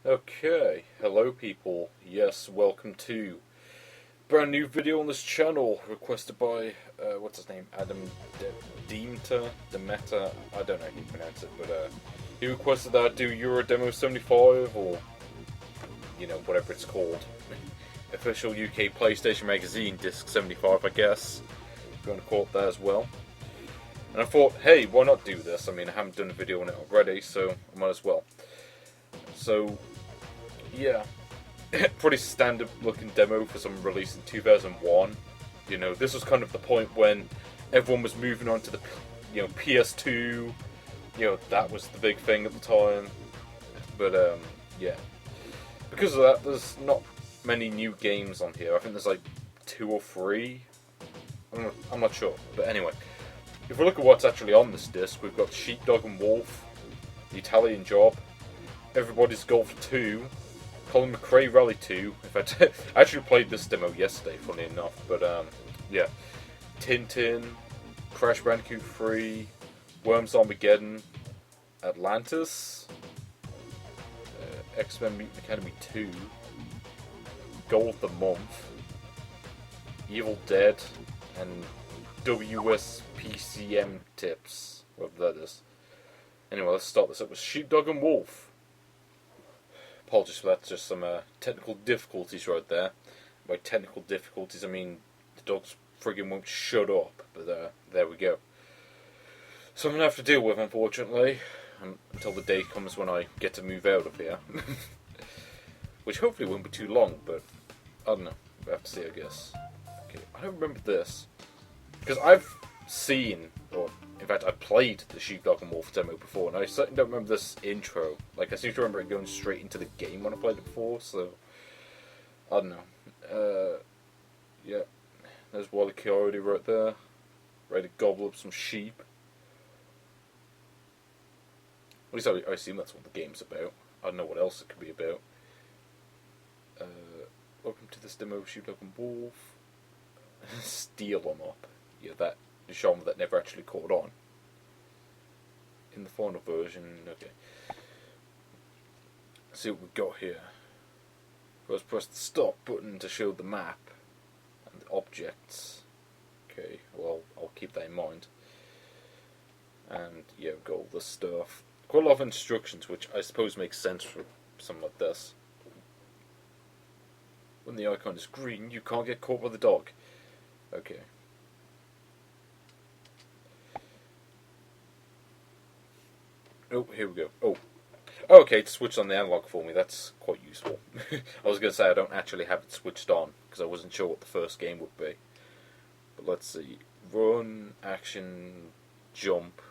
Okay, hello people. Yes, welcome to brand new video on this channel requested by what's his name, Adam Demeta. I don't know how you pronounce it, but he requested that I do Euro Demo 75 or whatever it's called, official UK PlayStation Magazine Disc 75, I guess. If you want to call it that as well. And I thought, hey, why not do this? I mean, I haven't done a video on it already, so I might as well. So, yeah, pretty standard looking demo for some release in 2001. You know, this was kind of the point when everyone was moving on to the, PS2. That was the big thing at the time. But, yeah. Because of that, there's not many new games on here. I think there's like 2 or 3. I'm not sure. But anyway, if we look at what's actually on this disc, we've got Sheepdog and Wolf, The Italian Job, Everybody's Golf 2, Colin McRae Rally 2. In fact, I actually played this demo yesterday, funny enough. But yeah, Tintin, Crash Bandicoot 3, Worms Armageddon, Atlantis, X-Men Mutant Academy 2, Goal of the Month, Evil Dead, and WSPCM Tips, whatever that is. Anyway, let's start this up with Sheepdog and Wolf. Apologies for that, just some technical difficulties right there. By technical difficulties, I mean the dogs friggin' won't shut up, but there we go. So I'm going to have to deal with, unfortunately, until the day comes when I get to move out of here. Which hopefully won't be too long, but I don't know. We'll have to see, I guess. Okay, I don't remember this. Because I've seen, or in fact I played the Sheepdog and Wolf demo before, and I certainly don't remember this intro. Like, I seem to remember it going straight into the game when I played it before, so I don't know. Yeah, there's Wally Coyote right there, ready to gobble up some sheep. At least I assume that's what the game's about. I don't know what else it could be about. Welcome to this demo of Sheepdog and Wolf. Steal them up. Yeah, that genre that never actually caught on. In the final version, okay. Let's see what we've got here. First, press the stop button to show the map and the objects. Okay, well, I'll keep that in mind. And yeah, we've got all this stuff. Quite a lot of instructions, which I suppose makes sense for something like this. When the icon is green, you can't get caught by the dog. Okay. Oh, here we go. Oh, okay, it switched on the analog for me. That's quite useful. I was going to say I don't actually have it switched on, because I wasn't sure what the first game would be. But let's see. Run, action, jump,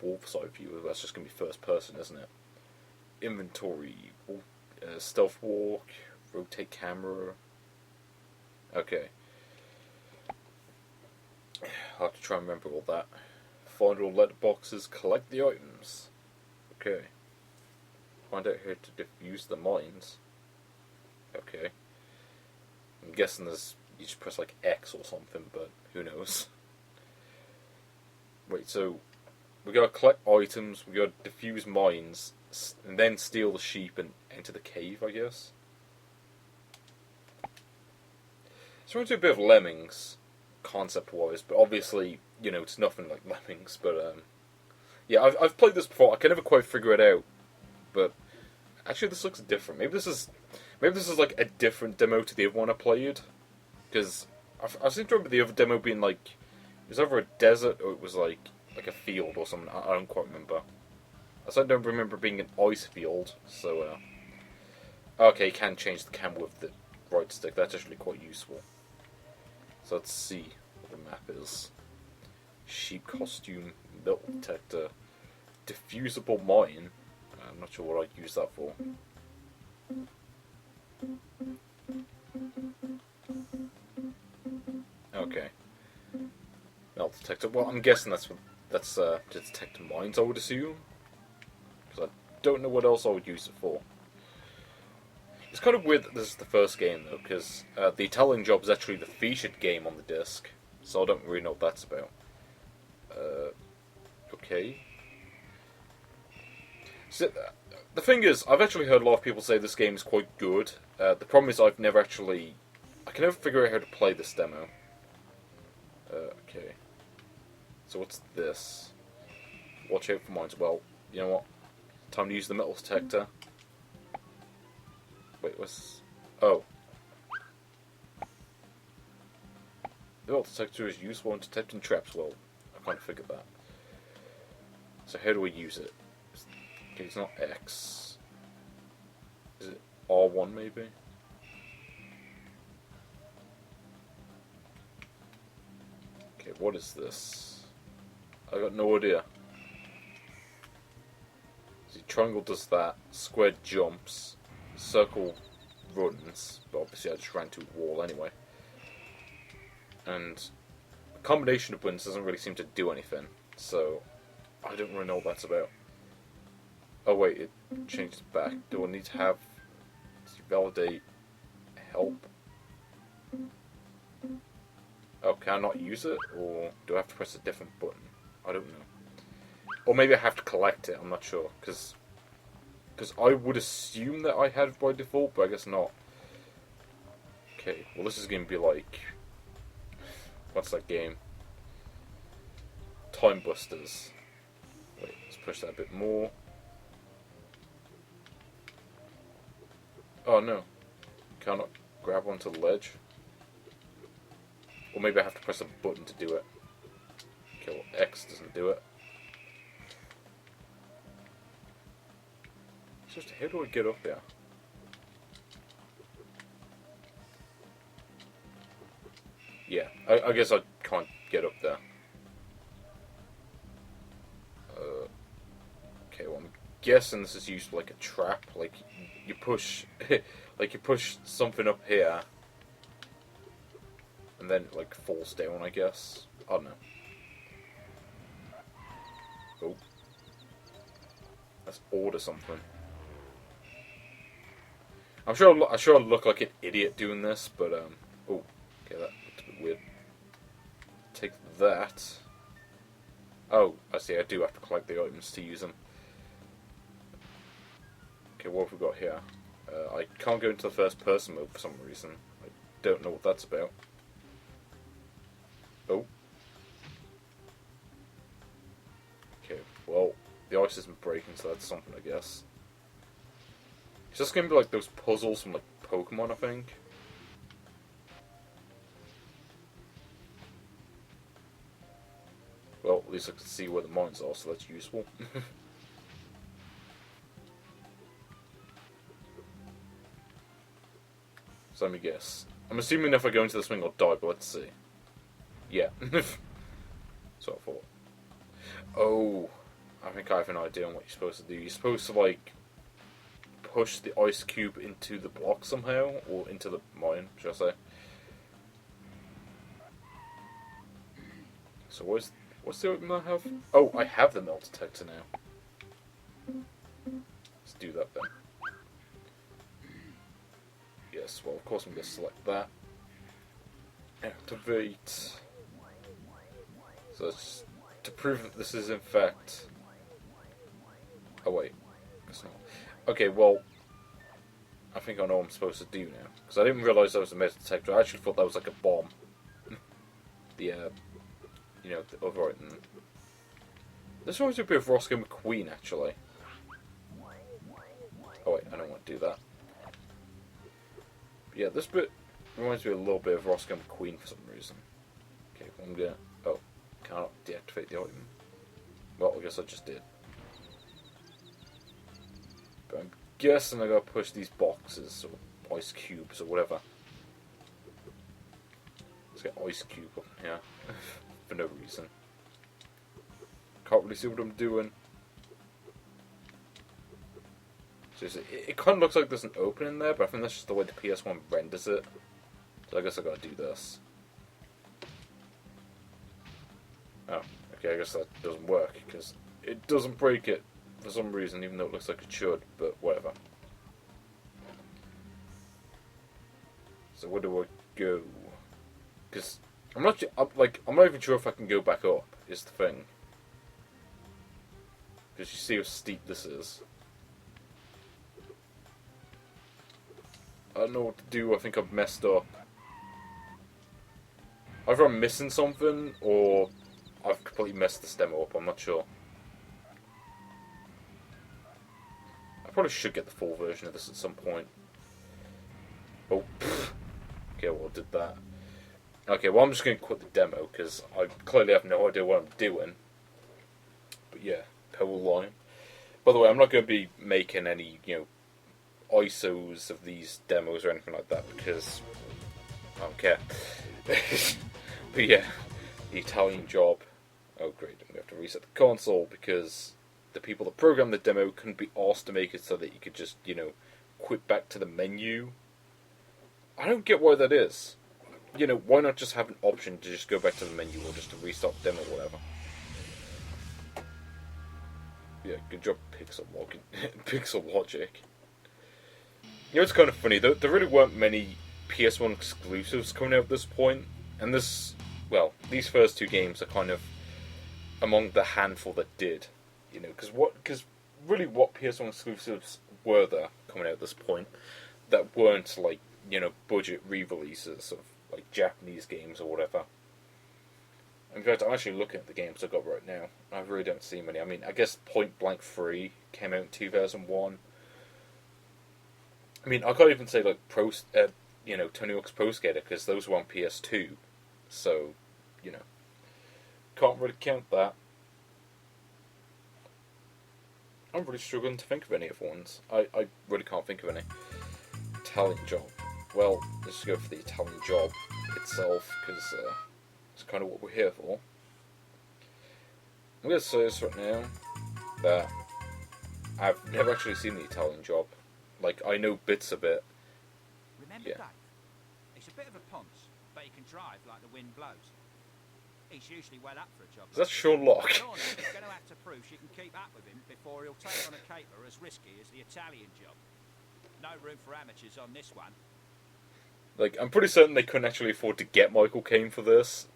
wolf's eye view. That's just going to be first person, isn't it? Inventory, stealth walk, rotate camera. Okay. I'll have to try and remember all that. Find all letterboxes, collect the items. Okay. Find out how to defuse the mines. Okay. I'm guessing you just press like X or something, but who knows. Wait, so we gotta collect items, we gotta defuse mines, and then steal the sheep and enter the cave, I guess. So we're going to do a bit of Lemmings, concept-wise, but obviously, it's nothing like Lemmings, but, yeah, I've played this before, I can never quite figure it out, but, actually this looks different. Maybe this is like a different demo to the other one I played, because I seem to remember the other demo being like, it was either a desert or it was like a field or something, I don't quite remember. I certainly don't remember being an ice field, so, okay, you can change the camera with the right stick, that's actually quite useful. So let's see what the map is. Sheep costume, metal detector, diffusable mine. I'm not sure what I'd use that for. Okay. Metal detector. Well, I'm guessing that's to detect mines, I would assume. Because I don't know what else I would use it for. It's kind of weird that this is the first game, though, because the Italian Job is actually the featured game on the disc, so I don't really know what that's about. Okay. So, The thing is, I've actually heard a lot of people say this game is quite good. The problem is I can never figure out how to play this demo. Okay. So what's this? Watch out for mines. Well, you know what? Time to use the metal detector. Wait, what's... Oh. The metal detector is useful in detecting traps. Well, I kind of figured that. So how do we use it? Okay, it's not X. Is it R1 maybe? Okay, what is this? I got no idea. See, triangle does that, square jumps, circle runs, but obviously I just ran to a wall anyway. And a combination of buttons doesn't really seem to do anything, so I don't really know what that's about. Oh wait, it changed it back. Do I need to have to validate help? Oh, can I not use it? Or do I have to press a different button? I don't know. Or maybe I have to collect it, I'm not sure. Because I would assume that I had it by default, but I guess not. Okay, well this is going to be like... What's that game? Time Busters. Wait, let's push that a bit more. Oh no. Cannot grab onto the ledge. Or maybe I have to press a button to do it. Okay, well X doesn't do it. Just how do I get up there? Yeah, I guess I can't get up there. Okay, well I'm guessing this is used like a trap. Like you push, like you push something up here, and then it like falls down. I guess. I don't know. Oh, let's order something. I'm sure I look like an idiot doing this, but oh, okay, that looked a bit weird. Take that. Oh, I see. I do have to collect the items to use them. Okay, what have we got here? I can't go into the first person mode for some reason. I don't know what that's about. Oh. Okay, well, the ice isn't breaking, so that's something, I guess. It's just going to be like those puzzles from like Pokemon, I think. Well, at least I can see where the mines are, so that's useful. So let me guess. I'm assuming if I go into this thing I'll die, but let's see. Yeah. So I thought. Oh, I think I have an idea on what you're supposed to do. You're supposed to like push the ice cube into the block somehow, or into the mine, should I say. So what's the item I have? Oh, I have the melt detector now. Let's do that then. Yes, well of course I'm going to select that. Activate. So it's to prove that this is in fact... Oh wait, it's not. Okay, well, I think I know what I'm supposed to do now. Because I didn't realise that was a metal detector. I actually thought that was like a bomb. The, you know, the other item. This reminds me a bit of Roscoe McQueen, actually. Oh wait, I don't want to do that. But yeah, this bit reminds me a little bit of Roscoe McQueen for some reason. Okay, well, I'm gonna... Oh, cannot deactivate the item. Well, I guess I just did. But I'm guessing I gotta push these boxes, or ice cubes, or whatever. Let's get ice cube up here. For no reason. Can't really see what I'm doing. So it kind of looks like there's an opening there, but I think that's just the way the PS1 renders it. So I guess I gotta do this. Oh, okay, I guess that doesn't work, because it doesn't break it for some reason, even though it looks like it should, but whatever. So where do I go? Because I'm not even sure if I can go back up, is the thing. Because you see how steep this is. I don't know what to do. I think I've messed up. Either I'm missing something, or I've completely messed this demo up. I'm not sure. I probably should get the full version of this at some point. Oh, pfft. Okay, well, I did that. Okay, well, I'm just going to quit the demo, because I clearly have no idea what I'm doing. But yeah, Pebble Line. By the way, I'm not going to be making any, ISOs of these demos or anything like that, because I don't care. But yeah, the Italian Job. Oh great, I'm going to have to reset the console, because the people that programmed the demo couldn't be asked to make it so that you could just, quit back to the menu. I don't get why that is. Why not just have an option to just go back to the menu or just to restart the demo or whatever? Yeah, good job, Pixel Logic. It's kind of funny, there really weren't many PS1 exclusives coming out at this point, and these first two games are kind of among the handful that did, because really what PS1 exclusives were there coming out at this point that weren't like, budget re-releases of like Japanese games or whatever. In fact, I'm actually looking at the games I've got right now. I really don't see many. I mean, I guess Point Blank 3 came out in 2001. I mean, I can't even say like Tony Hawk's Pro Skater, because those were on PS2. So, can't really count that. I'm really struggling to think of any other ones. I really can't think of any. Italian Job. Well, let's just go for the Italian Job itself, because it's kind of what we're here for. I'm going to say this right now, that I've never actually seen the Italian Job. Like, I know bits of it. Remember Dave? He's a bit of a ponce, but he can drive like the wind blows. He's usually well up for a job. Is that Sean Locke? Lorna is going to have to prove she can keep up with him before he'll take on a caper as risky as the Italian Job. No room for amateurs on this one. Like, I'm pretty certain they couldn't actually afford to get Michael Caine for this.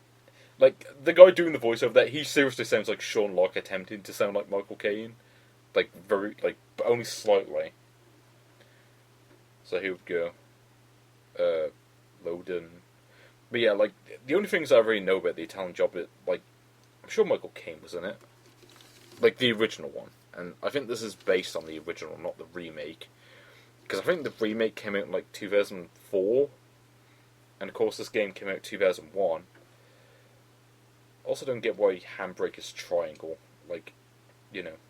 Like, the guy doing the voiceover there, he seriously sounds like Sean Locke attempting to sound like Michael Caine. Like, but only slightly. So here we go. Loading. But yeah, like, the only things I really know about the Italian Job is, like, I'm sure Michael Caine was in it. Like, the original one. And I think this is based on the original, not the remake. Because I think the remake came out in, like, 2004. And, of course, this game came out in 2001. Also don't get why Handbrake is triangle. Like,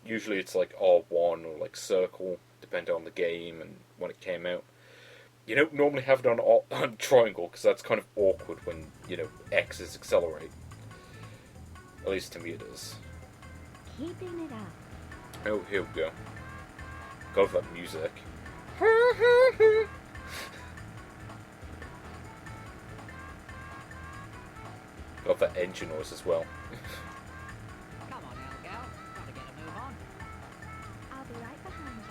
usually it's, like, R1 or, like, circle, depending on the game and when it came out. You don't normally have it on triangle, because that's kind of awkward when, X's accelerate. At least to me it is. Keeping it up. Oh, here we go. God, that music. Got that engine noise as well. Come on, little girl. Gotta get a move on. I'll be right behind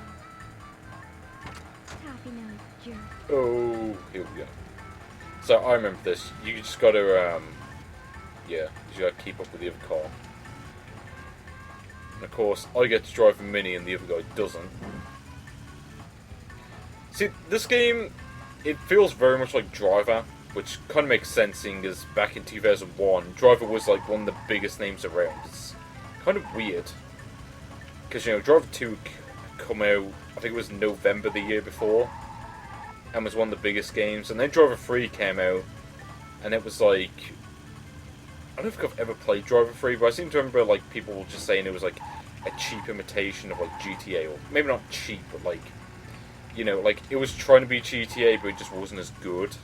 you. Toppy nose jerk. Oh, here we go. So I remember this. You just gotta, you gotta keep up with the other car. And of course, I get to drive a Mini and the other guy doesn't. See, this game, it feels very much like Driver, which kind of makes sense, seeing as back in 2001, Driver was like one of the biggest names around. It's kind of weird. Because, Driver 2 come out, I think it was November the year before, and was one of the biggest games. And then Driver 3 came out, and it was like, I don't know if I've ever played Driver 3, but I seem to remember like people just saying it was like a cheap imitation of like GTA, or maybe not cheap, but like, like it was trying to be GTA, but it just wasn't as good.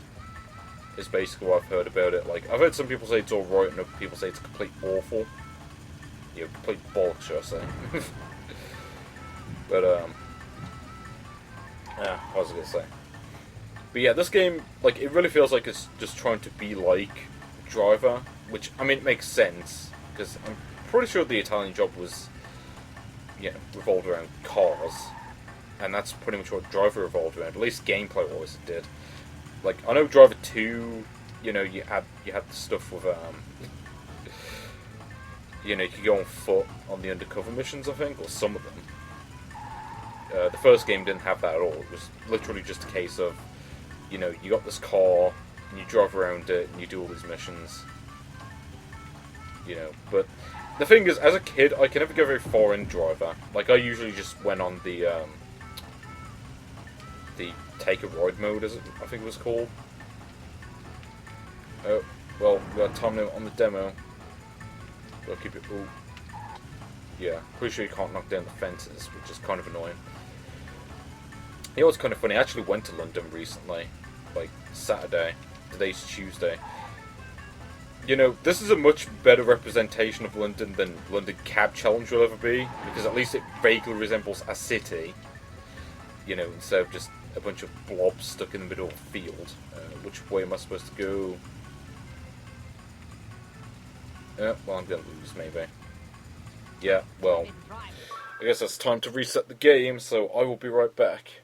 Is basically what I've heard about it. Like, I've heard some people say it's alright, and other people say it's complete awful. Complete bollocks, should I say. But, what was I gonna say? But yeah, this game, like, it really feels like it's just trying to be like Driver, which, I mean, it makes sense, because I'm pretty sure the Italian Job was, revolved around cars, and that's pretty much what Driver revolved around, at least gameplay-wise it did. Like, I know Driver 2, you had the stuff with, you could go on foot on the undercover missions, I think, or some of them. The first game didn't have that at all. It was literally just a case of you know, you got this car, and you drive around it, and you do all these missions. You know, but the thing is, as a kid, I can never go very far in Driver. Like, I usually just went on the take a ride mode, as I think it was called. Oh, well, we got a time limit on the demo. Gotta keep it. Ooh. Yeah, pretty sure you can't knock down the fences, which is kind of annoying. You know what's kind of funny? I actually went to London recently, like Saturday. Today's Tuesday. You know, this is a much better representation of London than London Cab Challenge will ever be, because at least it vaguely resembles a city. You know, instead of just a bunch of blobs stuck in the middle of a field. Which way am I supposed to go? Well, I'm gonna lose, maybe. Yeah, well, I guess it's time to reset the game, so I will be right back.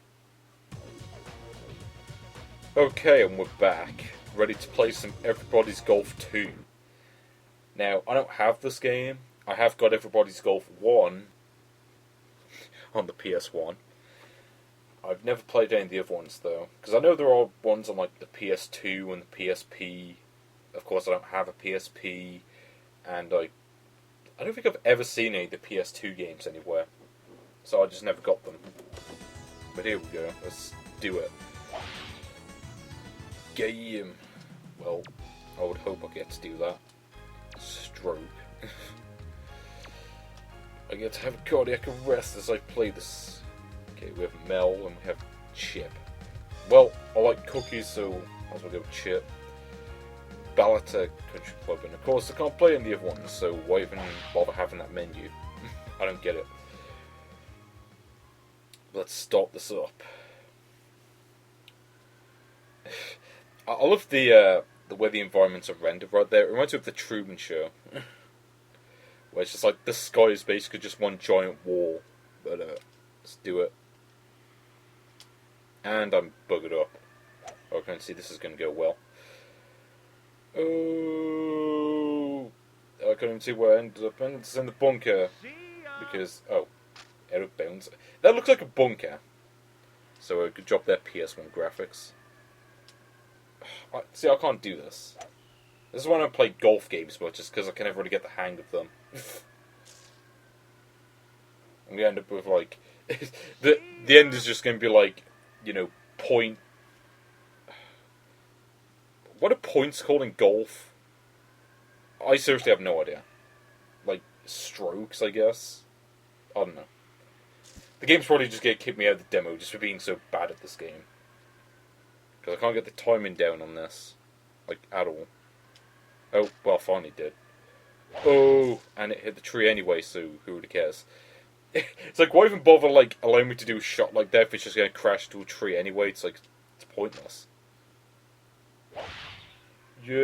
Okay, and we're back, ready to play some Everybody's Golf 2. Now, I don't have this game. I have got Everybody's Golf 1 on the PS1. I've never played any of the other ones, though, because I know there are ones on, like, the PS2 and the PSP. Of course, I don't have a PSP, and I don't think I've ever seen any of the PS2 games anywhere, so I just never got them. But here we go, let's do it. Game. Well, I would hope I get to do that. Stroke. I get to have a cardiac arrest as I play this. Okay, we have Mel and we have Chip. Well, I like cookies, so might as well go with Chip. Ballata Country Club, and of course I can't play any of the other ones, so why even bother having that menu? I don't get it. Let's start this up. I love the way the environments are rendered right there. It reminds me of the Truman Show, where it's just like the sky is basically just one giant wall. But let's do it. And I'm buggered up. I can see this is going to go well. Oh, I couldn't even see where I ended up. It's in the bunker. Because, oh, Eric Bounds. That looks like a bunker. So a good job there, PS1 graphics. See, I can't do this. This is when I play golf games much, just because I can never really get the hang of them. I'm going to end up with, like, the end is just going to be like, you know, point. What are points called in golf? I seriously have no idea. Like, strokes, I guess? I don't know. The game's probably just going to kick me out of the demo just for being so bad at this game. Because I can't get the timing down on this. Like, at all. Oh, well, I finally did. Oh, and it hit the tree anyway, so who really cares? It's like, why even bother, like, allowing me to do a shot like that if it's just going to crash into a tree anyway? It's like, it's pointless. Yeah.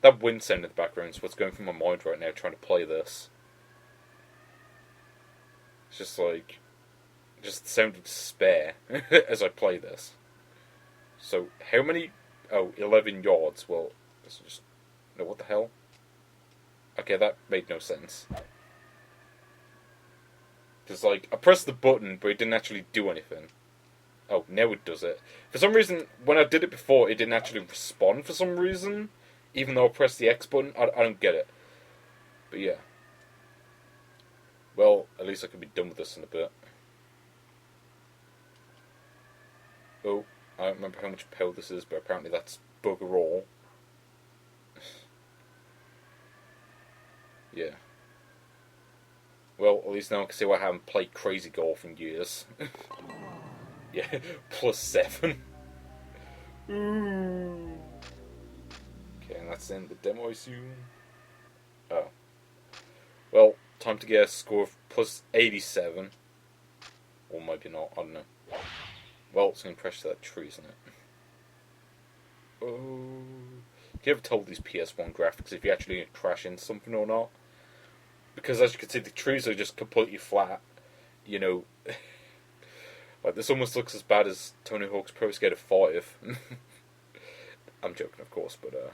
That wind sound in the background is what's going through my mind right now trying to play this. It's just like, just the sound of despair as I play this. So, how many? Oh, 11 yards. Well, let's just, no, what the hell? Okay, that made no sense. Because, like, I pressed the button, but it didn't actually do anything. Oh, now it does it. For some reason, when I did it before, it didn't actually respond for some reason. Even though I pressed the X button, I don't get it. But yeah. Well, at least I can be done with this in a bit. Oh, I don't remember how much power this is, but apparently that's bugger all. Yeah. Well, at least now I can see why I haven't played Crazy Golf in years. Yeah, +7. Ooh. Okay, and that's in the demo, I assume. Oh. Well, time to get a score of +87. Or maybe not, I don't know. Well, it's going to crash to that tree, isn't it? Oh. Can you ever tell these PS1 graphics if you actually going to crash into something or not? Because as you can see, the trees are just completely flat. You know, like this almost looks as bad as Tony Hawk's Pro Skater 5. I'm joking, of course, but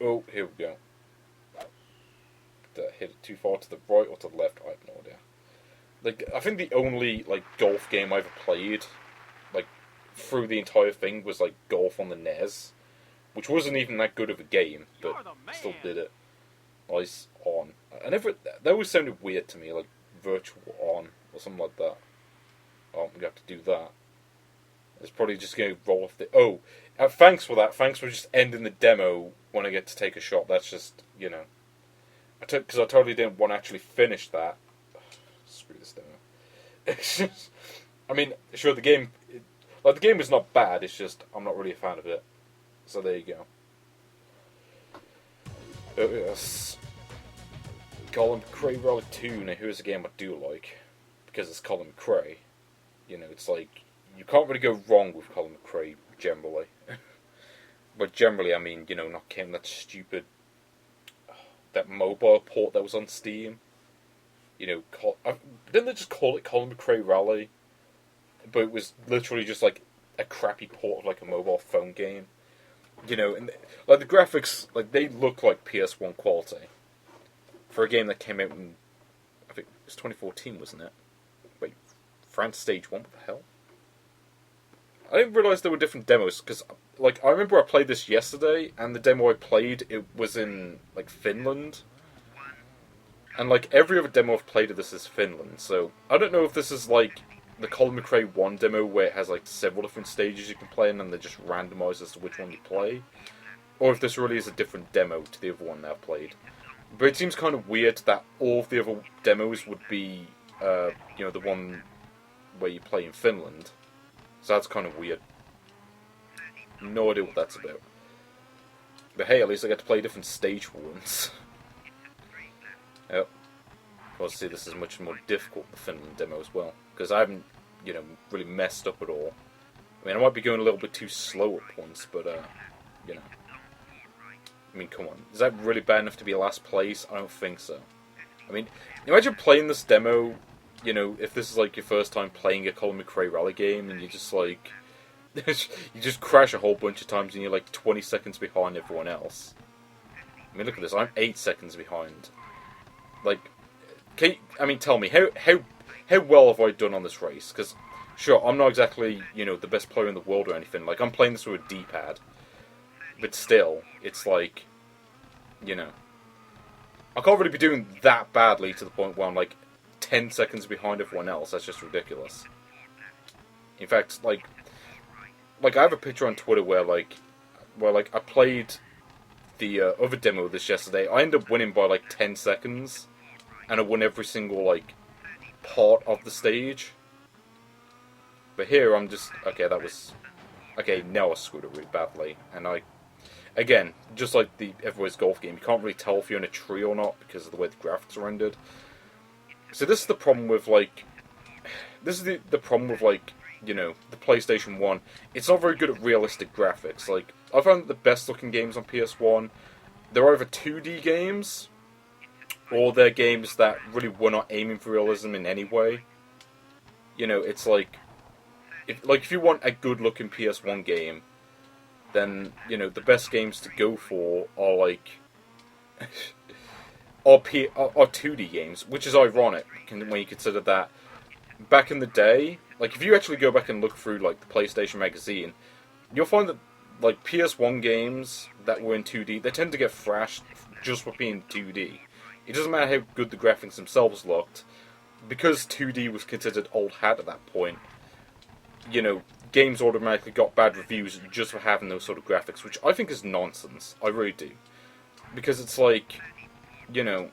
oh, here we go. Did I hit it too far to the right or to the left? I have no idea. Like, I think the only, like, golf game I ever played, like, through the entire thing was, like, golf on the NES. Which wasn't even that good of a game, but still did it. Nice on. I never... That always sounded weird to me, like, virtual on, or something like that. Oh, I'm gonna have to do that. It's probably just gonna roll off the... Oh! Thanks for that. Thanks for just ending the demo when I get to take a shot. That's just, you know... Because I totally didn't want to actually finish that. Ugh, screw this demo. It's just... I mean, sure, the game... Like, the game is not bad, it's just... I'm not really a fan of it. So there you go. Yes. Colin McRae Rally 2. Now here's a game I do like. Because it's Colin McRae. You know, it's like... You can't really go wrong with Colin McRae, generally. But generally, I mean, you know, not counting that stupid... That mobile port that was on Steam. You know, didn't they just call it Colin McRae Rally? But it was literally just like a crappy port of like a mobile phone game. You know, and like the graphics, like they look like PS1 quality for a game that came out in, I think it was 2014, wasn't it? Wait, France Stage 1, what the hell? I didn't realise there were different demos, because, like, I remember I played this yesterday, and the demo I played, it was in, like, Finland. And, like, every other demo I've played of this is Finland, so I don't know if this is, like, the Colin McRae 1 demo where it has, like, several different stages you can play in, and they're just randomised as to which one you play. Or if this really is a different demo to the other one that I've played. But it seems kind of weird that all of the other demos would be, you know, the one where you play in Finland. So that's kind of weird. No idea what that's about. But hey, at least I get to play different stage for once. Yep. Obviously this is much more difficult than the Finland demo as well. Because I haven't, you know, really messed up at all. I mean, I might be going a little bit too slow at points, but, you know. I mean, come on. Is that really bad enough to be last place? I don't think so. I mean, imagine playing this demo, you know, if this is like your first time playing a Colin McRae Rally game, and you just like... you just crash a whole bunch of times and you're like 20 seconds behind everyone else. I mean, look at this. I'm 8 seconds behind. Like, tell me, how well have I done on this race? Because, sure, I'm not exactly, you know, the best player in the world or anything. Like, I'm playing this with a D-pad. But still, it's like, you know, I can't really be doing that badly to the point where I'm like 10 seconds behind everyone else. That's just ridiculous. In fact, like I have a picture on Twitter where I played the other demo of this yesterday. I ended up winning by like 10 seconds, and I won every single like part of the stage. But here I'm just now I screwed it really badly, and again, just like the Everywhere's Golf game, you can't really tell if you're in a tree or not because of the way the graphics are rendered. So this is the problem with like, you know, the PlayStation 1. It's not very good at realistic graphics. Like, I found that the best looking games on PS1, they're either 2D games, or they're games that really were not aiming for realism in any way. You know, it's like, if you want a good looking PS1 game, then, you know, the best games to go for are like are 2D games, which is ironic when you consider that back in the day, like if you actually go back and look through like the PlayStation magazine, you'll find that like PS1 games that were in 2D, they tend to get thrashed just for being 2D. It doesn't matter how good the graphics themselves looked, because 2D was considered old hat at that point. You know, games automatically got bad reviews just for having those sort of graphics, which I think is nonsense. I really do. Because it's like, you know,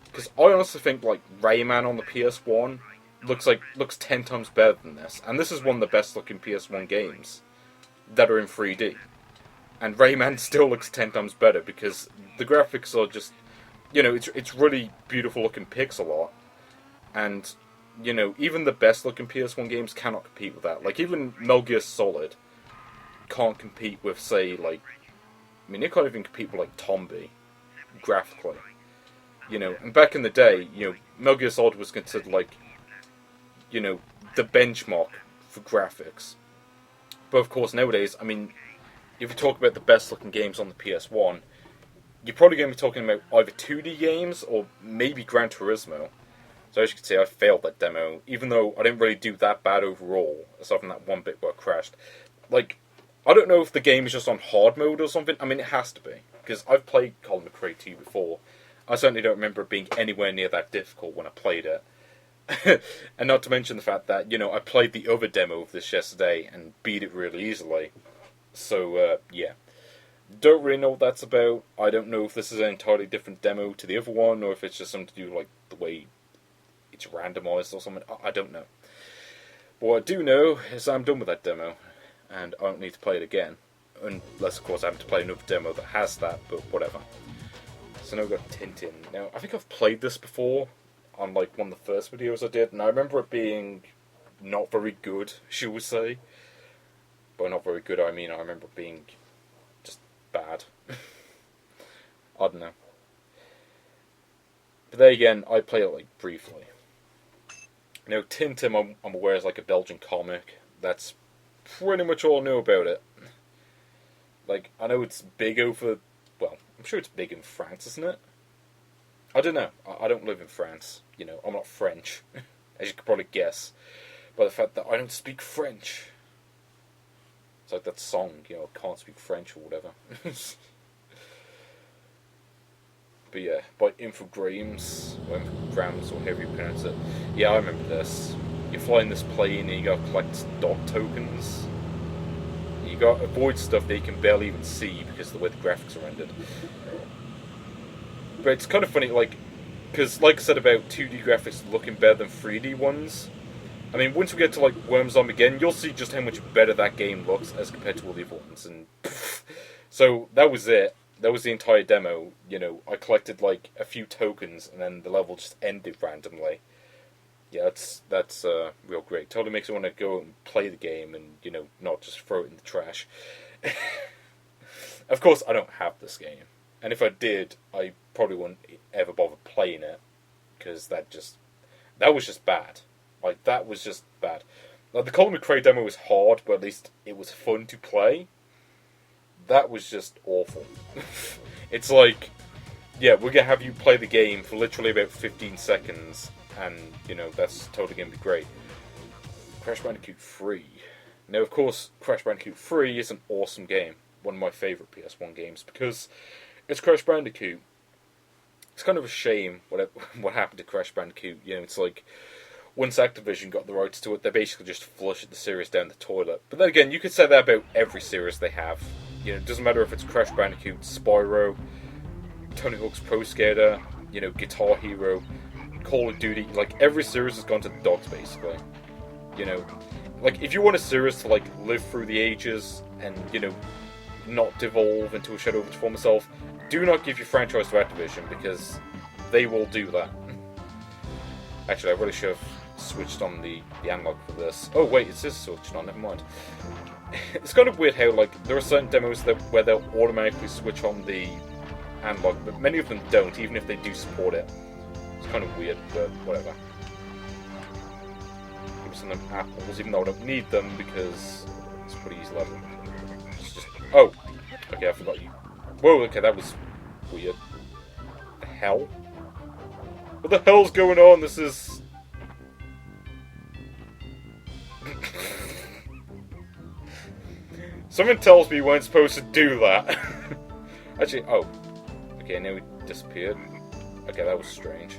because I honestly think like Rayman on the PS1 looks 10 times better than this, and this is one of the best looking PS1 games that are in 3D. And Rayman still looks 10 times better because the graphics are just, you know, it's really beautiful looking pixel art, and you know, even the best looking PS1 games cannot compete with that. Like, even Metal Gear Solid can't compete with, say, like, I mean, it can't even compete with, like, Tombi, graphically. You know, and back in the day, you know, Metal Gear Solid was considered, like, you know, the benchmark for graphics. But, of course, nowadays, I mean, if you talk about the best looking games on the PS1, you're probably going to be talking about either 2D games or maybe Gran Turismo. So So as you can see, I failed that demo, even though I didn't really do that bad overall, aside from that one bit where it crashed. Like, I don't know if the game is just on hard mode or something. I mean, it has to be, because I've played Colin McRae 2 before. I certainly don't remember it being anywhere near that difficult when I played it. And not to mention the fact that, you know, I played the other demo of this yesterday and beat it really easily. So, yeah. Don't really know what that's about. I don't know if this is an entirely different demo to the other one, or if it's just something to do like the way it's randomized or something. I don't know. But what I do know is I'm done with that demo, and I don't need to play it again. Unless, of course, I have to play another demo that has that, but whatever. So now we've got Tintin. Now, I think I've played this before on like one of the first videos I did, and I remember it being not very good, should we say. By not very good, I mean I remember it being just bad. I don't know. But then again, I played it like briefly. Now, Tintin, I'm aware, is like a Belgian comic. That's pretty much all I know about it. Like, I know it's big over... Well, I'm sure it's big in France, isn't it? I don't know. I don't live in France. You know, I'm not French. As you could probably guess. By the fact that I don't speak French. It's like that song, you know, I can't speak French or whatever. But yeah, by Infogrames, or Infogrames, or however you pronounce it. Yeah, I remember this. You're flying this plane and you gotta collect dog tokens. You gotta avoid stuff that you can barely even see because of the way the graphics are rendered. But it's kind of funny, like, because like I said about 2D graphics looking better than 3D ones, I mean, once we get to like Worms Armageddon, you'll see just how much better that game looks as compared to all the other ones. And so that was it. That was the entire demo. You know, I collected like a few tokens, and then the level just ended randomly. Yeah, that's real great. Totally makes me want to go and play the game, and you know, not just throw it in the trash. Of course, I don't have this game, and if I did, I probably wouldn't ever bother playing it because that was just bad. Like, that was just bad. Like, the Colin McRae demo was hard, but at least it was fun to play. That was just awful. It's like, yeah, we're going to have you play the game for literally about 15 seconds, and, you know, that's totally going to be great. Crash Bandicoot 3. Now, of course, Crash Bandicoot 3 is an awesome game. One of my favourite PS1 games, because it's Crash Bandicoot. It's kind of a shame what happened to Crash Bandicoot. You know, it's like, once Activision got the rights to it, they basically just flushed the series down the toilet. But then again, you could say that about every series they have. You know, it doesn't matter if it's Crash Bandicoot, Spyro, Tony Hawk's Pro Skater, you know, Guitar Hero, Call of Duty. Like, every series has gone to the dogs, basically. You know, like, if you want a series to, like, live through the ages and, you know, not devolve into a shadow of its former self, do not give your franchise to Activision, because they will do that. Actually, I really should have switched on the analog for this. Oh wait, it's just switched on, never mind. It's kind of weird how, like, there are certain demos where they'll automatically switch on the analog, but many of them don't, even if they do support it. It's kind of weird, but whatever. Give me some of them apples, even though I don't need them, because it's pretty easy level. It's just... Oh! Okay, I forgot you. Whoa, okay, that was weird. The hell? What the hell's going on? This is... Someone tells me we weren't supposed to do that. Actually, oh. Okay, now we disappeared. Okay, that was strange.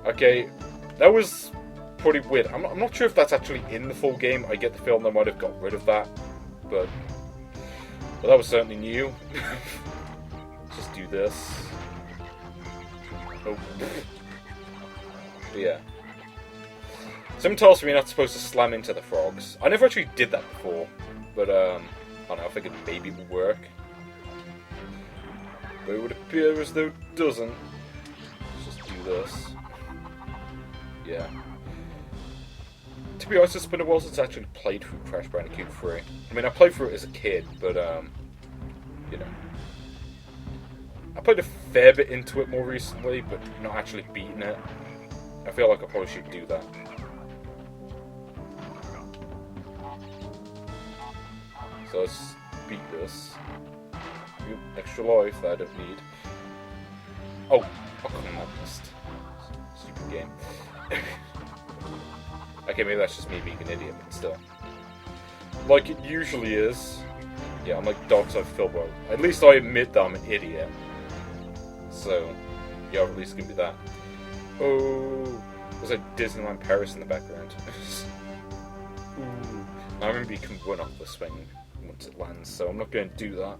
Okay, that was pretty weird. I'm not sure if that's actually in the full game. I get the feeling they might have got rid of that. But that was certainly new. Just do this. Oh. But yeah. Someone tells me you're not supposed to slam into the frogs. I never actually did that before, but I don't know, I figured maybe it would work. But it would appear as though it doesn't. Let's just do this. Yeah. To be honest, it's been a while since I actually played through Crash Bandicoot 3. I mean, I played through it as a kid, but you know. I played a fair bit into it more recently, but not actually beaten it. I feel like I probably should do that. So let's beat this. Extra life that I don't need. Oh, come on, I missed. Stupid game. Okay, maybe that's just me being an idiot, but still. Like it usually is. Yeah, I'm like Dark Side Philbo. At least I admit that I'm an idiot. So, yeah, I'll at least give me that. Oh, there's like Disneyland Paris in the background. Ooh. I remember you can run off the swing once it lands, so I'm not going to do that.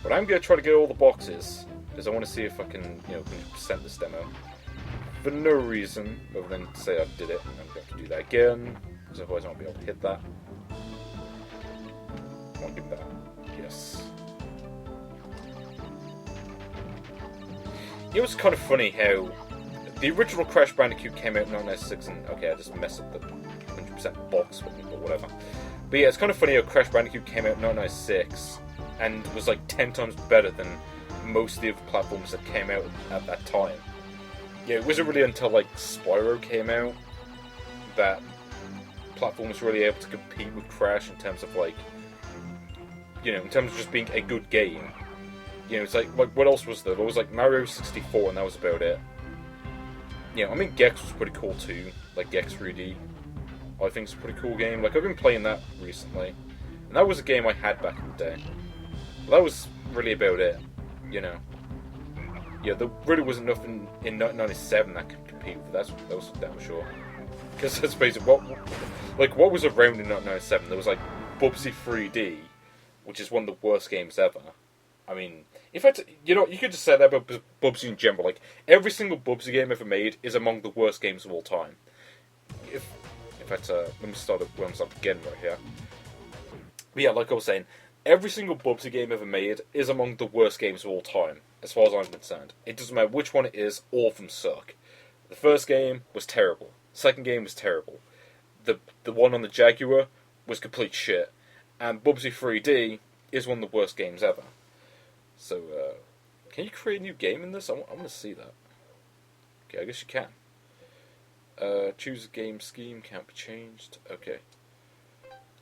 But I'm going to try to get all the boxes, because I want to see if I can, 100% this demo. For no reason, other than to say I did it, and I'm going to do that again, because otherwise I won't be able to hit that. I want to do that. Yes. It was kind of funny how the original Crash Bandicoot came out in 1996, and okay, I just messed up the 100% box with me, but whatever. But yeah, it's kind of funny how Crash Bandicoot came out in 1996 and was like 10 times better than most of the other platforms that came out at that time. Yeah, it wasn't really until like Spyro came out that platform was really able to compete with Crash in terms of like, in terms of just being a good game. It's like what else was there? There was like Mario 64 and that was about it. I mean Gex was pretty cool too, like Gex 3D. I think it's a pretty cool game. Like I've been playing that recently, and that was a game I had back in the day. But that was really about it, Yeah, there really wasn't nothing in 1997 that could compete with that. That was damn sure. Because let's face it, what was around in 1997? There was like Bubsy 3D, which is one of the worst games ever. I mean, in fact, you could just say that about Bubsy in general. Like, every single Bubsy game ever made is among the worst games of all time. In fact, let me start at where I'm again right here. But yeah, like I was saying, every single Bubsy game ever made is among the worst games of all time, as far as I'm concerned. It doesn't matter which one it is, all of them suck. The first game was terrible. The second game was terrible. The one on the Jaguar was complete shit. And Bubsy 3D is one of the worst games ever. So, can you create a new game in this? I want to see that. Okay, I guess you can. Choose a game scheme, can't be changed. Okay.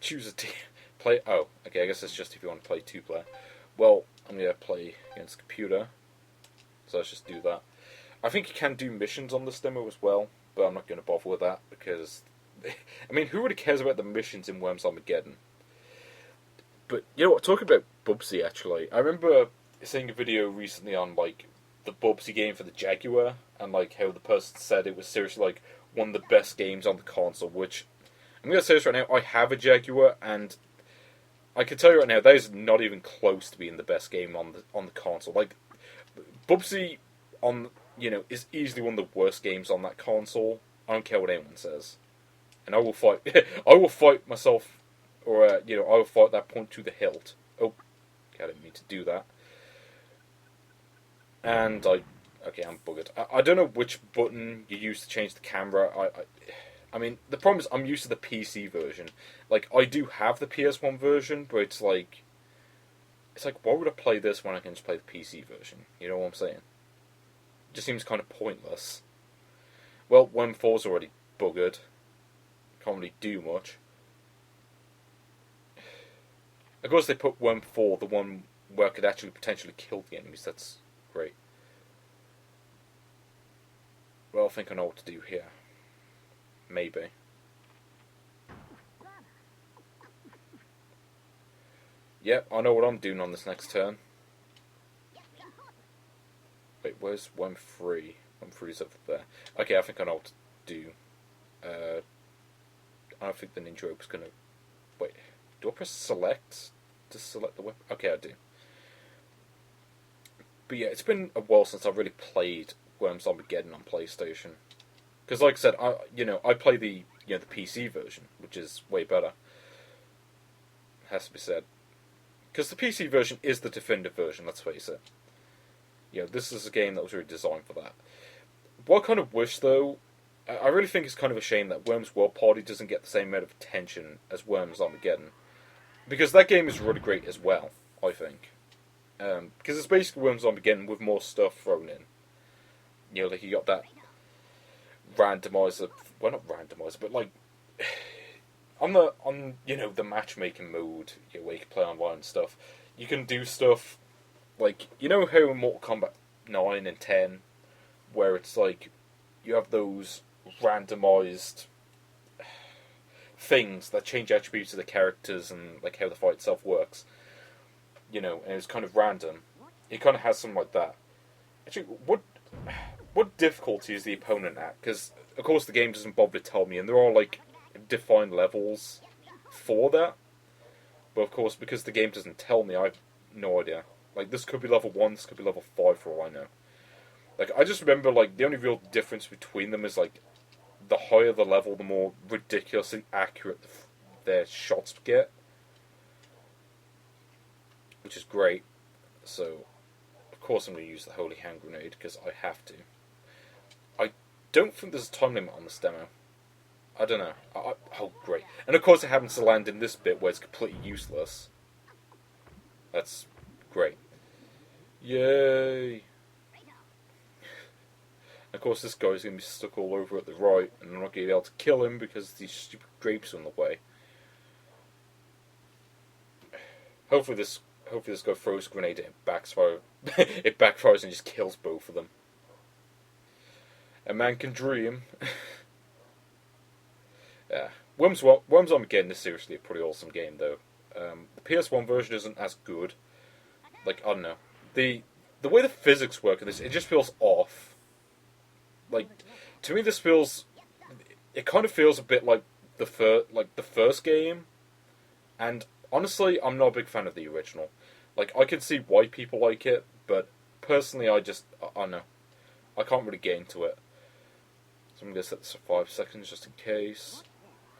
Choose a team. Play. Oh, okay, I guess that's just if you want to play 2-player. Well, I'm going to play against the computer. So let's just do that. I think you can do missions on this demo as well, but I'm not going to bother with that because, I mean, who really cares about the missions in Worms Armageddon? But, you know what, talking about Bubsy, actually, I remember seeing a video recently on, like, the Bubsy game for the Jaguar, and, like, how the person said it was seriously, like, one of the best games on the console, which, I'm going to say this right now, I have a Jaguar, and I can tell you right now, that is not even close to being the best game on the console. Like, Bubsy, is easily one of the worst games on that console. I don't care what anyone says. And I will fight, I will fight myself, or, I will fight that point to the hilt. Oh, okay, I didn't mean to do that. And okay, I'm buggered. I don't know which button you use to change the camera. I mean, the problem is I'm used to the PC version. Like, I do have the PS1 version, but it's like, why would I play this when I can just play the PC version? You know what I'm saying? It just seems kind of pointless. Well, Worm 4's already buggered. Can't really do much. Of course, they put Worm 4, the one where I could actually potentially kill the enemies. That's great. Well, I think I know what to do here. Maybe. Yep, I know what I'm doing on this next turn. Wait, where's Worm 3? Worm 3's over there. Okay, I think I know what to do. I don't think the ninja rope's gonna... Wait, do I press select to select the weapon? Okay, I do. But yeah, it's been a while since I've really played Worms Armageddon on PlayStation. Because like I said, I play the the PC version, which is way better. Has to be said. Because the PC version is the definitive version, let's face it. This is a game that was really designed for that. What I kind of wish, though, I really think it's kind of a shame that Worms World Party doesn't get the same amount of attention as Worms Armageddon. Because that game is really great as well, I think. Because it's basically Worms Armageddon with more stuff thrown in. Like you got that randomizer, well not randomizer, but like, on the matchmaking mode, where you can play online and stuff, you can do stuff, like, how in Mortal Kombat 9 and 10, where it's like, you have those randomized things that change attributes of the characters and like how the fight itself works. You know, and it's kind of random. It kind of has something like that. Actually, what difficulty is the opponent at? Because of course the game doesn't bother to tell me, and there are like defined levels for that. But of course, because the game doesn't tell me, I have no idea. Like, this could be level 1, this could be level 5 for all I know. Like, I just remember, like, the only real difference between them is, like, the higher the level, the more ridiculously accurate their shots get. Which is great. So, of course I'm going to use the Holy Hand Grenade, because I have to. I don't think there's a time limit on this demo. I don't know. Oh, great. And of course it happens to land in this bit where it's completely useless. That's great. Yay! Of course this guy's going to be stuck all over at the right, and I'm not going to be able to kill him because these stupid grapes are in the way. Hopefully this guy throws a grenade and it backfires and just kills both of them. A man can dream. Yeah. Worms Armageddon is seriously a pretty awesome game, though. The PS1 version isn't as good. Like, I don't know. The way the physics work in this, it just feels off. Like, to me this feels... It kind of feels a bit like the first game. And, honestly, I'm not a big fan of the original. Like, I can see why people like it, but personally I don't know. I can't really get into it. So I'm going to set this for 5 seconds just in case.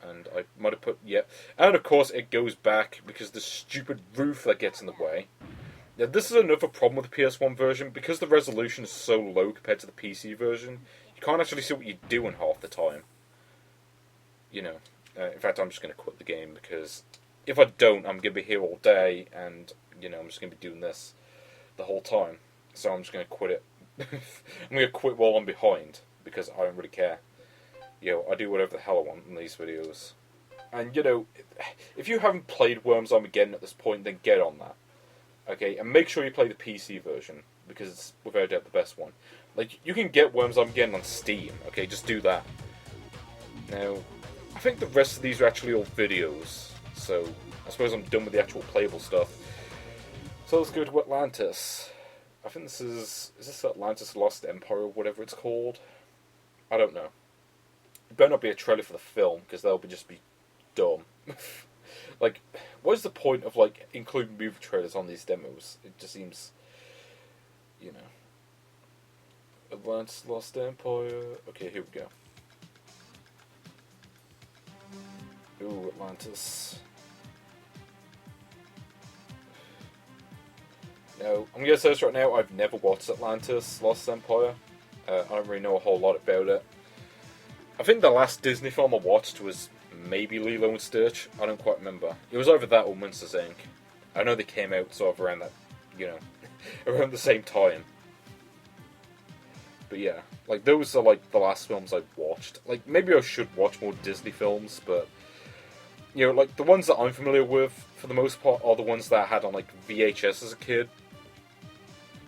And I might have put, yeah. And of course it goes back because the stupid roof that gets in the way. Now this is another problem with the PS1 version. Because the resolution is so low compared to the PC version, you can't actually see what you're doing half the time. You know. In fact, I'm just going to quit the game because if I don't, I'm going to be here all day and, you know, I'm just going to be doing this the whole time. So I'm just going to quit it. I'm going to quit while I'm behind because I don't really care. You know, I do whatever the hell I want in these videos. And, you know, if you haven't played Worms Armageddon at this point, then get on that. Okay, and make sure you play the PC version, because it's without a doubt the best one. Like, you can get Worms Armageddon on Steam, okay, just do that. Now, I think the rest of these are actually all videos, so I suppose I'm done with the actual playable stuff. So let's go to Atlantis. I think this is this Atlantis Lost Empire or whatever it's called? I don't know. It better not be a trailer for the film, because that'll just be dumb. Like, what is the point of, like, including movie trailers on these demos? It just seems, you know. Atlantis Lost Empire. Okay, here we go. Ooh, Atlantis. No, I'm going to say this right now, I've never watched Atlantis Lost Empire. I don't really know a whole lot about it. I think the last Disney film I watched was maybe Lilo and Stitch. I don't quite remember. It was either that or Monsters, Inc. I know they came out sort of around that, you know, around the same time. But yeah, like, those are, like, the last films I've watched. Like, maybe I should watch more Disney films, but, you know, like, the ones that I'm familiar with, for the most part, are the ones that I had on, like, VHS as a kid.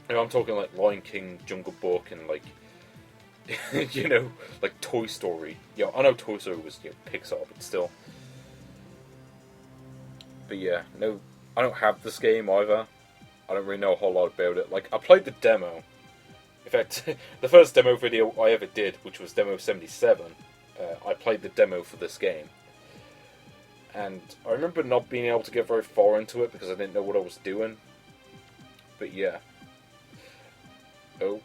You know, I'm talking, like, Lion King, Jungle Book, and, like, you know, like Toy Story. Yeah, I know Toy Story was, you know, Pixar, but still. But yeah, no, I don't have this game either. I don't really know a whole lot about it. Like, I played the demo. In fact, the first demo video I ever did, which was Demo 77, I played the demo for this game. And I remember not being able to get very far into it because I didn't know what I was doing. But yeah. Oh,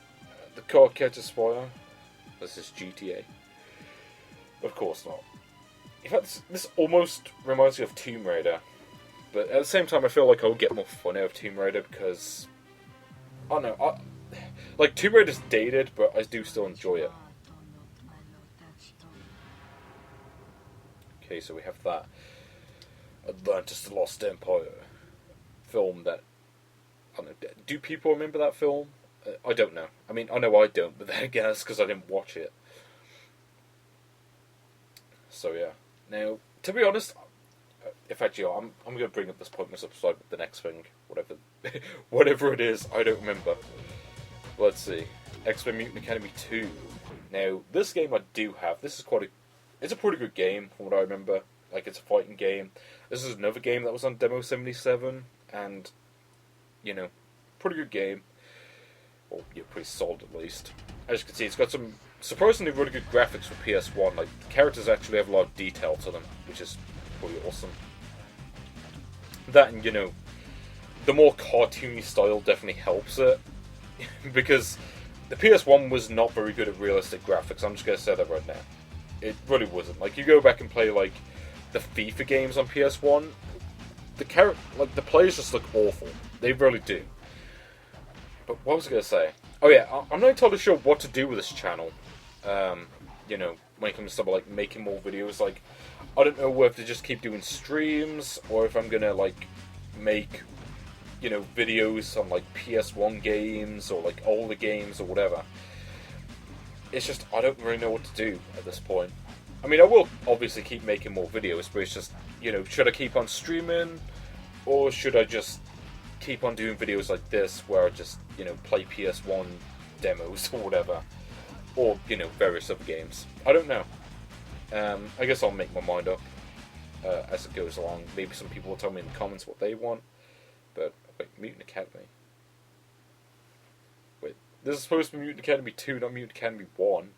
the car catches fire. This is GTA. Of course not. In fact, this almost reminds me of Tomb Raider. But at the same time, I feel like I'll get more fun out of Tomb Raider because... I don't know. Like, Tomb Raider's dated, but I do still enjoy it. Okay, so we have that. Atlantis the Lost Empire. Film that... I don't know. Do people remember that film? I don't know. I mean, I know I don't, but then again, that's because I didn't watch it. So yeah. Now, to be honest, in fact, you know, I'm going to bring up this pointless episode with the next thing, whatever it is. I don't remember. Let's see. X-Men Mutant Academy 2. Now, this game I do have. This is it's a pretty good game, from what I remember. Like, it's a fighting game. This is another game that was on Demo 77, and, you know, pretty good game. Well, yeah, pretty solid at least. As you can see, it's got some surprisingly really good graphics for PS1. Like, the characters actually have a lot of detail to them, which is pretty awesome. That, and, you know, the more cartoony style definitely helps it. Because the PS1 was not very good at realistic graphics. I'm just going to say that right now. It really wasn't. Like, you go back and play, like, the FIFA games on PS1, the players just look awful. They really do. But what was I going to say? Oh yeah, I'm not entirely sure what to do with this channel. You know, when it comes to stuff like making more videos. Like, I don't know whether to just keep doing streams, or if I'm going to, like, make, you know, videos on, like, PS1 games, or, like, older games, or whatever. It's just, I don't really know what to do at this point. I mean, I will obviously keep making more videos, but it's just, you know, should I keep on streaming? Or should I just keep on doing videos like this, where I just, you know, play PS1 demos or whatever? Or, you know, various other games. I don't know. I guess I'll make my mind up as it goes along. Maybe some people will tell me in the comments what they want. But, wait, Mutant Academy. Wait, this is supposed to be Mutant Academy 2, not Mutant Academy 1.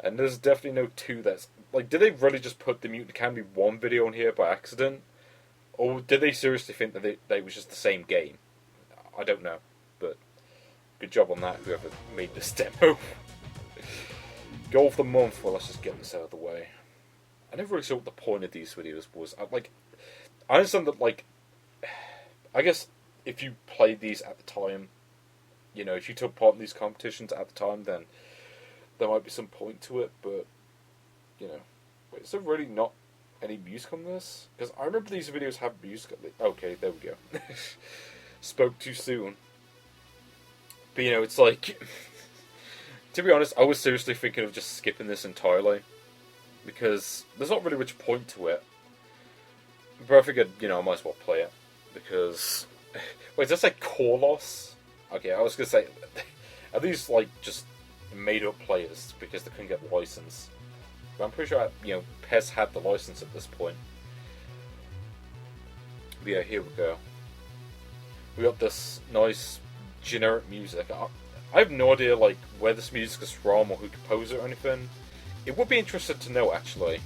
And there's definitely no 2 that's... Like, did they really just put the Mutant Academy 1 video on here by accident? Or did they seriously think that they was just the same game? I don't know. But, good job on that, whoever made this demo. Goal of the month. Well, let's just get this out of the way. I never really saw what the point of these videos was. I understand that, like... I guess if you played these at the time, you know, if you took part in these competitions at the time, then there might be some point to it, but, you know. Wait, is there really not any music on this? Because I remember these videos have music. Okay, there we go. Spoke too soon. But, you know, it's like... to be honest, I was seriously thinking of just skipping this entirely. Because there's not really much point to it. But I figured, you know, I might as well play it. Because... Wait, is that like Corlos? Okay, I was going to say... Are these, like, just made-up players because they couldn't get the license? But I'm pretty sure, you know, PES had the license at this point. But yeah, here we go. We got this nice, generic music. I have no idea, like, where this music is from or who composed it or anything. It would be interesting to know, actually.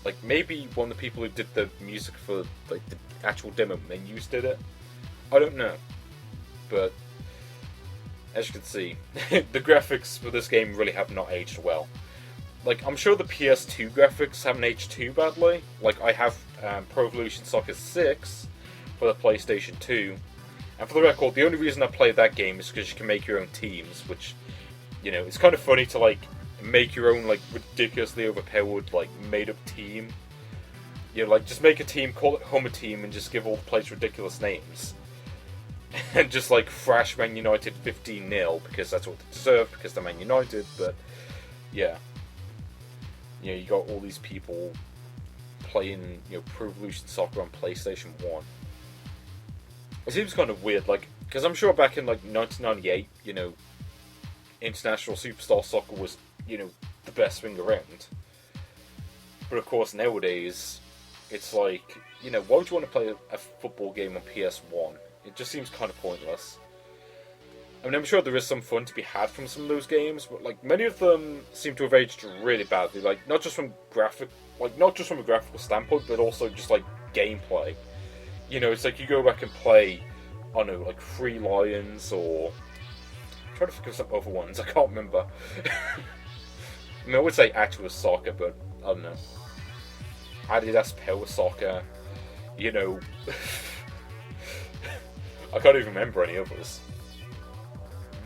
Like, maybe one of the people who did the music for, like, the actual demo menus did it. I don't know. But, as you can see, the graphics for this game really have not aged well. Like, I'm sure the PS2 graphics haven't aged too badly. Like, I have Pro Evolution Soccer 6 for the PlayStation 2. And for the record, the only reason I played that game is because you can make your own teams, which, you know, it's kind of funny to, like, make your own, like, ridiculously overpowered, like, made-up team. You know, like, just make a team, call it Hummer Team, and just give all the players ridiculous names. And just, like, thrash Man United 15-0, because that's what they deserve, because they're Man United, but, yeah. You know, you got all these people playing, you know, Pro Evolution Soccer on PlayStation 1. It seems kind of weird, like, because I'm sure back in, like, 1998, you know, International Superstar Soccer was, you know, the best thing around. But of course, nowadays, it's like, you know, why would you want to play a football game on PS1? It just seems kind of pointless. I mean, I'm sure there is some fun to be had from some of those games, but, like, many of them seem to have aged really badly. Like, not just from not just from a graphical standpoint, but also just, like, gameplay. You know, it's like you go back and play, I don't know, like Free Lions, or... I'm trying to think of some other ones, I can't remember. I mean, I would say Actual Soccer, but I don't know. Adidas Power Soccer, you know... I can't even remember any others.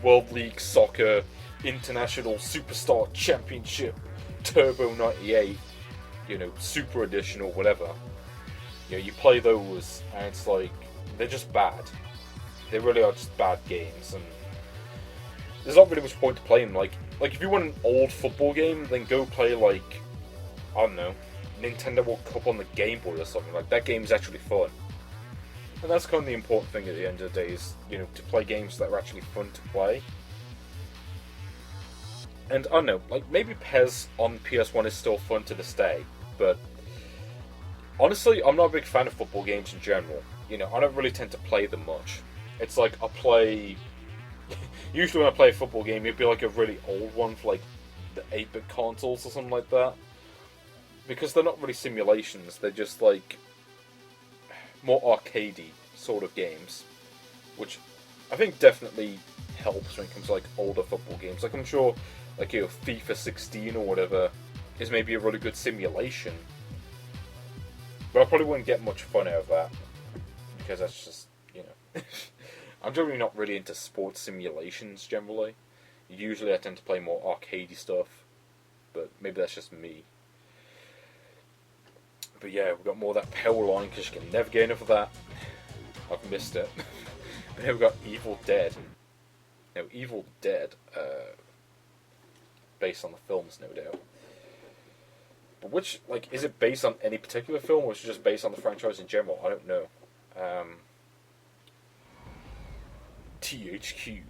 World League Soccer, International Superstar Championship, Turbo 98, you know, Super Edition or whatever. You know, you play those and it's like, they're just bad. They really are just bad games, and there's not really much point to playing. Like if you want an old football game, then go play, like, I don't know, Nintendo World Cup on the Game Boy or something. Like, that game is actually fun. And that's kind of the important thing at the end of the day, is, you know, to play games that are actually fun to play. And I don't know, like maybe PES on PS1 is still fun to this day, but honestly, I'm not a big fan of football games in general. You know, I don't really tend to play them much. It's like I play. Usually, when I play a football game, it'd be like a really old one for like the 8-bit consoles or something like that. Because they're not really simulations, they're just like more arcadey sort of games. Which I think definitely helps when it comes to like older football games. Like I'm sure like FIFA 16 or whatever is maybe a really good simulation. But I probably wouldn't get much fun out of that. Because that's just, I'm generally not really into sports simulations generally. Usually I tend to play more arcadey stuff. But maybe that's just me. But yeah, we've got more of that power line because you can never get enough of that. I've missed it. But then we've got Evil Dead. Now, Evil Dead, based on the films, no doubt. But which, like, is it based on any particular film or is it just based on the franchise in general? I don't know. THQ.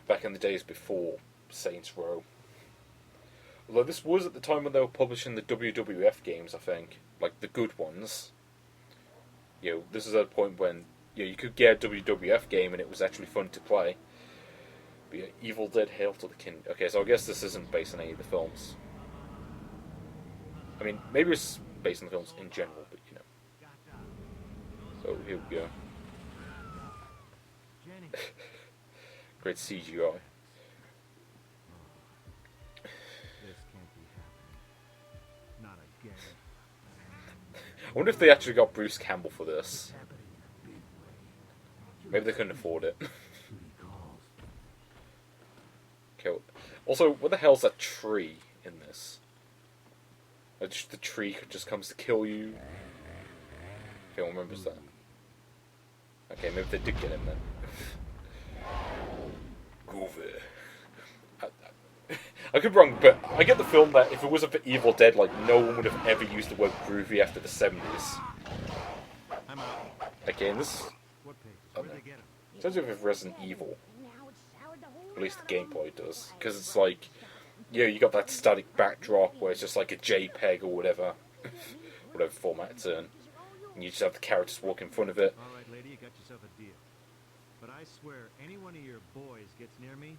Back in the days before Saints Row. Although this was at the time when they were publishing the WWF games, I think. Like, the good ones. This is at a point when, you could get a WWF game and it was actually fun to play. But yeah, Evil Dead Hail to the King. Okay, so I guess this isn't based on any of the films. I mean, maybe it's based on the films in general, but So, here we go. Great CGI. I wonder if they actually got Bruce Campbell for this. Maybe they couldn't afford it. Okay. Also, what the hell's that tree in this? Like, the tree just comes to kill you. If anyone remembers that. Okay, maybe they did get him then. Groovy. I could be wrong, but I get the film that if it wasn't for Evil Dead, like, no one would have ever used the word groovy after the 70s. Okay, and this... Sounds like if Resident Evil. At least the gameplay does. Because it's like, you got that static backdrop where it's just like a JPEG or whatever. Whatever format it's in. And you just have the characters walk in front of it. Alright, lady, you got yourself a deal. But I swear, any one of your boys gets near me,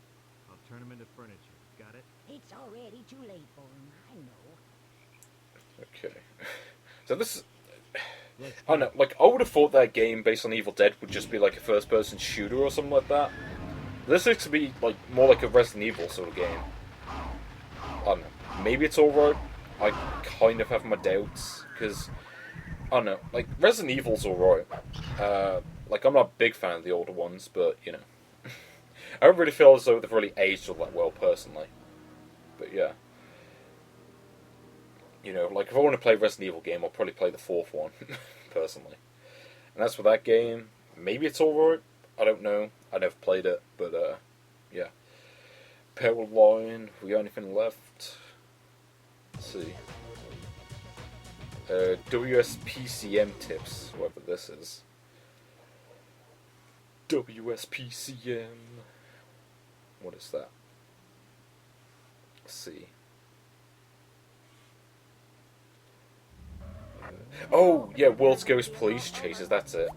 I'll turn him into furniture. Got it? It's already too late for him, I know. Okay. So this is... I don't know, like, I would have thought that game based on Evil Dead would just be like a first-person shooter or something like that. This looks to be like more like a Resident Evil sort of game. I don't know. Maybe it's alright. I kind of have my doubts, because... I don't know, like, Resident Evil's alright. Like, I'm not a big fan of the older ones, but, I don't really feel as though they've really aged all that well, personally. But, yeah. Like, if I want to play a Resident Evil game, I'll probably play the 4th one, personally. And as for that game, maybe it's alright. I don't know. I never played it, but, yeah. Power line, we got anything left? Let's see. WSPCM tips, whatever this is. WSPCM. What is that? Let's see. Oh, yeah, World's Scariest Police Chases, that's it.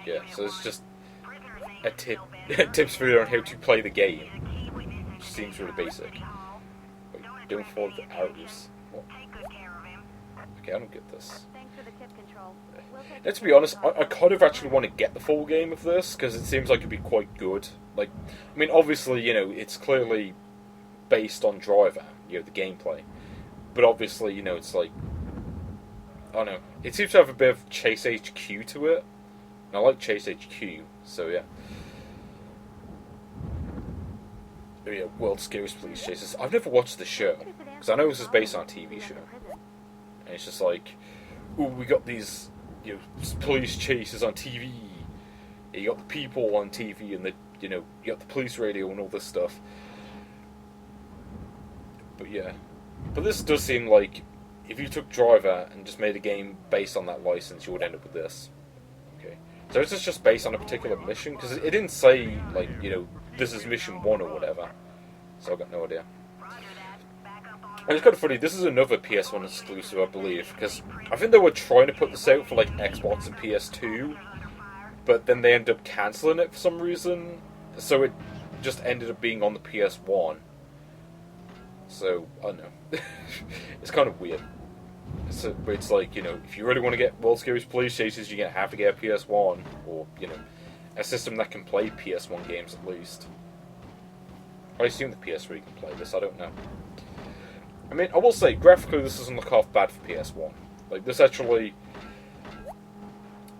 Yeah, so it's just a tip, tips for you on how to play the game. Which seems really basic. Wait, don't follow the arrows. What? Okay, I don't get this. Now, to be honest, I kind of actually want to get the full game of this, because it seems like it'd be quite good. Like, I mean, obviously, it's clearly based on Driver, the gameplay. But obviously, it's like, I don't know, it seems to have a bit of Chase HQ to it. And I like Chase HQ, so yeah. Oh yeah, World's Scariest Police Chases. I've never watched the show, because I know this is based on a TV show. And it's just like, ooh, we got these, police chases on TV. You got the people on TV, and you got the police radio and all this stuff. But yeah, but this does seem like if you took Driver and just made a game based on that license, you would end up with this. Okay, so is this just based on a particular mission? Because it didn't say like, this is mission 1 or whatever. so I've got no idea. And it's kind of funny, this is another PS1 exclusive, I believe, because I think they were trying to put this out for like Xbox and PS2, but then they ended up cancelling it for some reason, so it just ended up being on the PS1. So, I don't know. It's kind of weird. It's like, you know, if you really want to get World Scariest Police Chases, you're going to have to get a PS1, or, you know, a system that can play PS1 games at least. I assume the PS3 can play this, I don't know. I mean, I will say, graphically this doesn't look half bad for PS1. Like, this actually,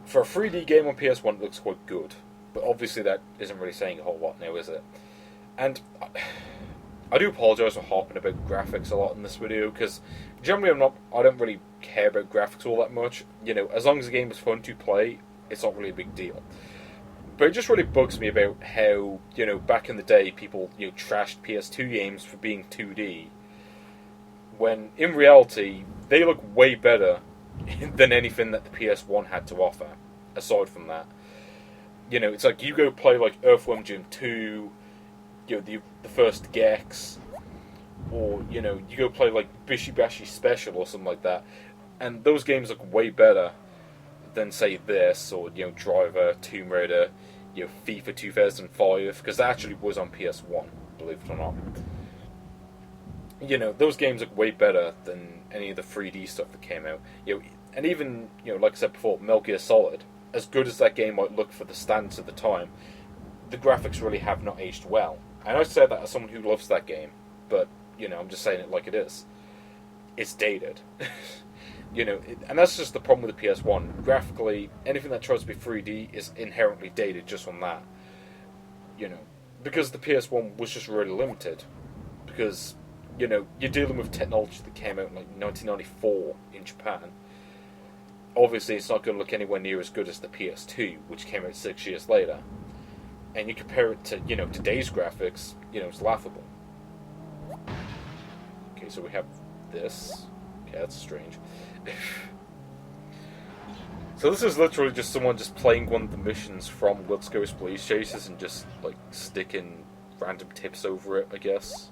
for a 3D game on PS1, it looks quite good. But obviously that isn't really saying a whole lot now, is it? And I do apologise for harping about graphics a lot in this video, because generally I don't really care about graphics all that much. You know, as long as the game is fun to play, it's not really a big deal. But it just really bugs me about how, you know, back in the day, people, you know, trashed PS2 games for being 2D, when in reality, they look way better than anything that the PS1 had to offer, aside from that. You know, it's like, you go play, like, Earthworm Jim 2, you know, the first Gex, or, you know, you go play, like, Bishi Bashi Special or something like that, and those games look way better than, say, this, or, you know, Driver, Tomb Raider, you know, FIFA 2005, because that actually was on PS1, believe it or not. You know, those games look way better than any of the 3D stuff that came out. You know, and even, you know, like I said before, Metal Gear Solid, as good as that game might look for the standards of the time, the graphics really have not aged well. And I say that as someone who loves that game, but, you know, I'm just saying it like it is. It's dated. You know, and that's just the problem with the PS1. Graphically, anything that tries to be 3D is inherently dated just on that. You know, because the PS1 was just really limited. Because, you know, you're dealing with technology that came out in like 1994 in Japan. Obviously, it's not going to look anywhere near as good as the PS2, which came out 6 years later. And you compare it to, you know, today's graphics, you know, it's laughable. Okay, so we have this. Okay, that's strange. So this is literally just someone just playing one of the missions from World Scariest Police Chases and just, like, sticking random tips over it, I guess.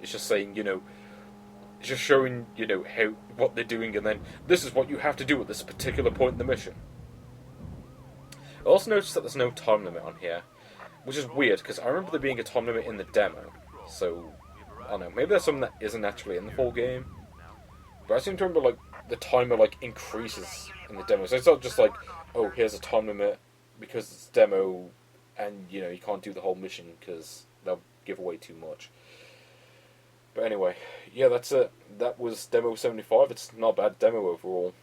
It's just saying, you know, it's just showing, you know, what they're doing, and then this is what you have to do at this particular point in the mission. I also noticed that there's no time limit on here, which is weird, because I remember there being a time limit in the demo, so, I don't know, maybe there's something that isn't actually in the full game, but I seem to remember, like, the timer, like, increases in the demo, so it's not just like, oh, here's a time limit, because it's demo, and, you know, you can't do the whole mission, because they'll give away too much. But anyway, yeah, that's it. That was Demo 75. It's not a bad demo overall.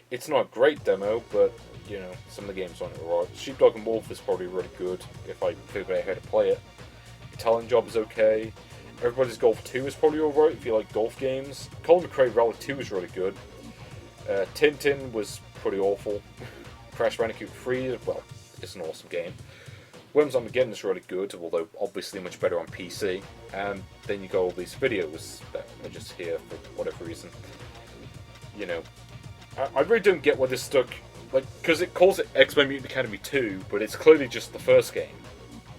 It's not a great demo, but, you know, some of the games on it are alright. Sheepdog and Wolf is probably really good, if I figure out how to play it. Italian Job is okay. Everybody's Golf 2 is probably alright if you like golf games. Colin McRae Rally 2 is really good. Tintin was pretty awful. Crash Bandicoot 3, well, it's an awesome game. Armageddon is really good, although obviously much better on PC. And then you got all these videos that are just here for whatever reason. You know, I really don't get why this stuck, like, because it calls it X-Men Mutant Academy 2, but it's clearly just the first game.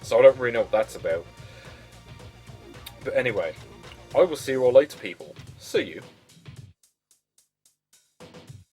So I don't really know what that's about. But anyway, I will see you all later, people. See you.